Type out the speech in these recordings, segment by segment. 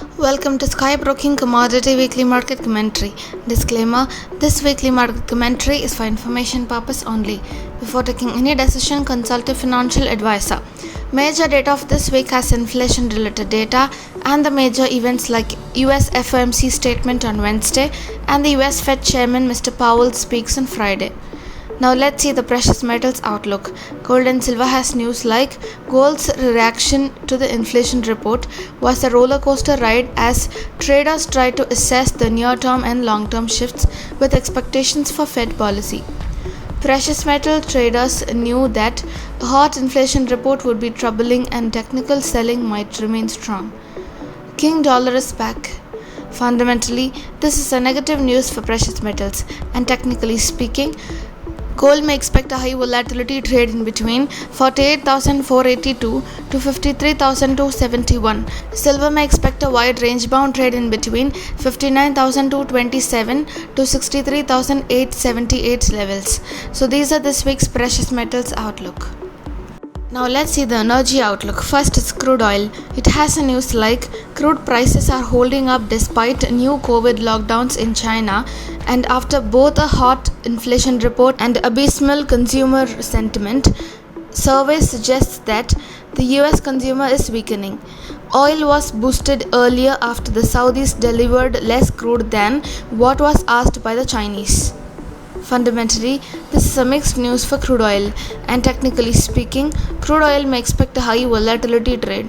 Welcome to Sky Broking Commodity Weekly Market Commentary. Disclaimer: this weekly market commentary is for information purpose only. Before taking any decision, consult a financial advisor. Major data of this week has inflation related data and the major events like US FOMC statement on Wednesday and the US Fed Chairman Mr. Powell speaks on Friday. Now let's see the precious metals outlook. Gold and silver has news like gold's reaction to the inflation report was a roller coaster ride as traders tried to assess the near-term and long-term shifts with expectations for Fed policy. Precious metal traders knew that a hot inflation report would be troubling and technical selling might remain strong. King dollar is back. Fundamentally, this is a negative news for precious metals, and technically speaking, gold may expect a high volatility trade in between 48,482 to 53,271. Silver may expect a wide range bound trade in between 59,227 to 63,878 levels. So these are this week's precious metals outlook. Now let's see the energy outlook. First is crude oil. It has a news like crude prices are holding up despite new COVID lockdowns in China and after both a hot inflation report and abysmal consumer sentiment. Survey suggests that the US consumer is weakening. Oil was boosted earlier after the Saudis delivered less crude than what was asked by the Chinese. Fundamentally, this is a mixed news for crude oil, and technically speaking, crude oil may expect a high volatility trade.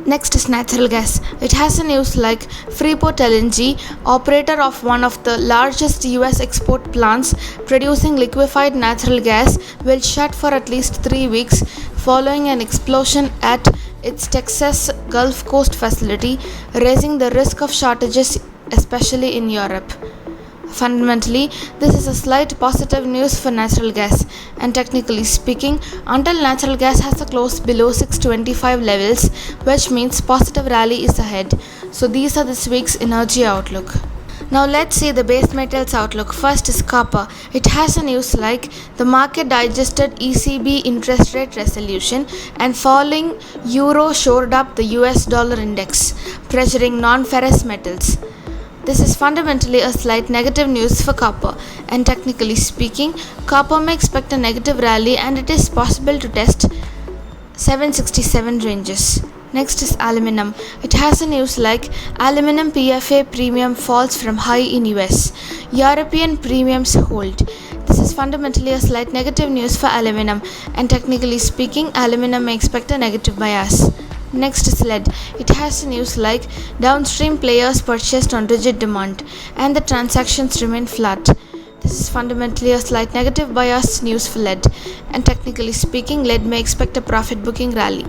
Next is natural gas. It has a news like Freeport LNG, operator of one of the largest US export plants producing liquefied natural gas, will shut for at least 3 weeks following an explosion at its Texas Gulf Coast facility, raising the risk of shortages, especially in Europe. Fundamentally, this is a slight positive news for natural gas, and technically speaking, until natural gas has a close below 625 levels, which means positive rally is ahead. So these are this week's energy outlook. Now let's see the base metals outlook. First is copper. It has a news like the market digested ECB interest rate resolution and falling euro shored up the US dollar index, pressuring non-ferrous metals. This is fundamentally a slight negative news for copper, and technically speaking, copper may expect a negative rally and it is possible to test 767 ranges. Next is aluminum. It has a news like aluminum PFA premium falls from high in US. European premiums hold. This is fundamentally a slight negative news for aluminum, and technically speaking, aluminum may expect a negative bias. Next is lead. It has news like downstream players purchased on rigid demand and the transactions remain flat. This is fundamentally a slight negative bias news for lead, and technically speaking, lead may expect a profit booking rally.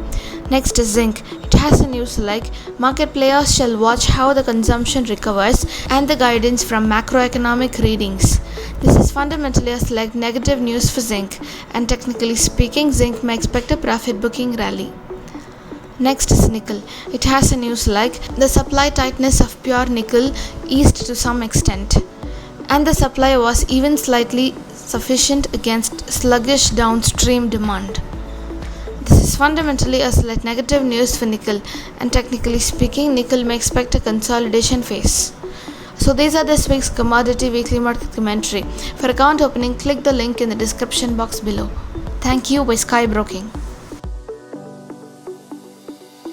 Next is zinc. It has a news like market players shall watch how the consumption recovers and the guidance from macroeconomic readings. This is fundamentally a slight negative news for zinc, and technically speaking, zinc may expect a profit booking rally. Next is nickel. It has a news like the supply tightness of pure nickel eased to some extent, and the supply was even slightly sufficient against sluggish downstream demand. This is fundamentally a slight negative news for nickel, and technically speaking, nickel may expect a consolidation phase. So these are this week's Commodity Weekly Market Commentary. For account opening, click the link in the description box below. Thank you by Sky Broking.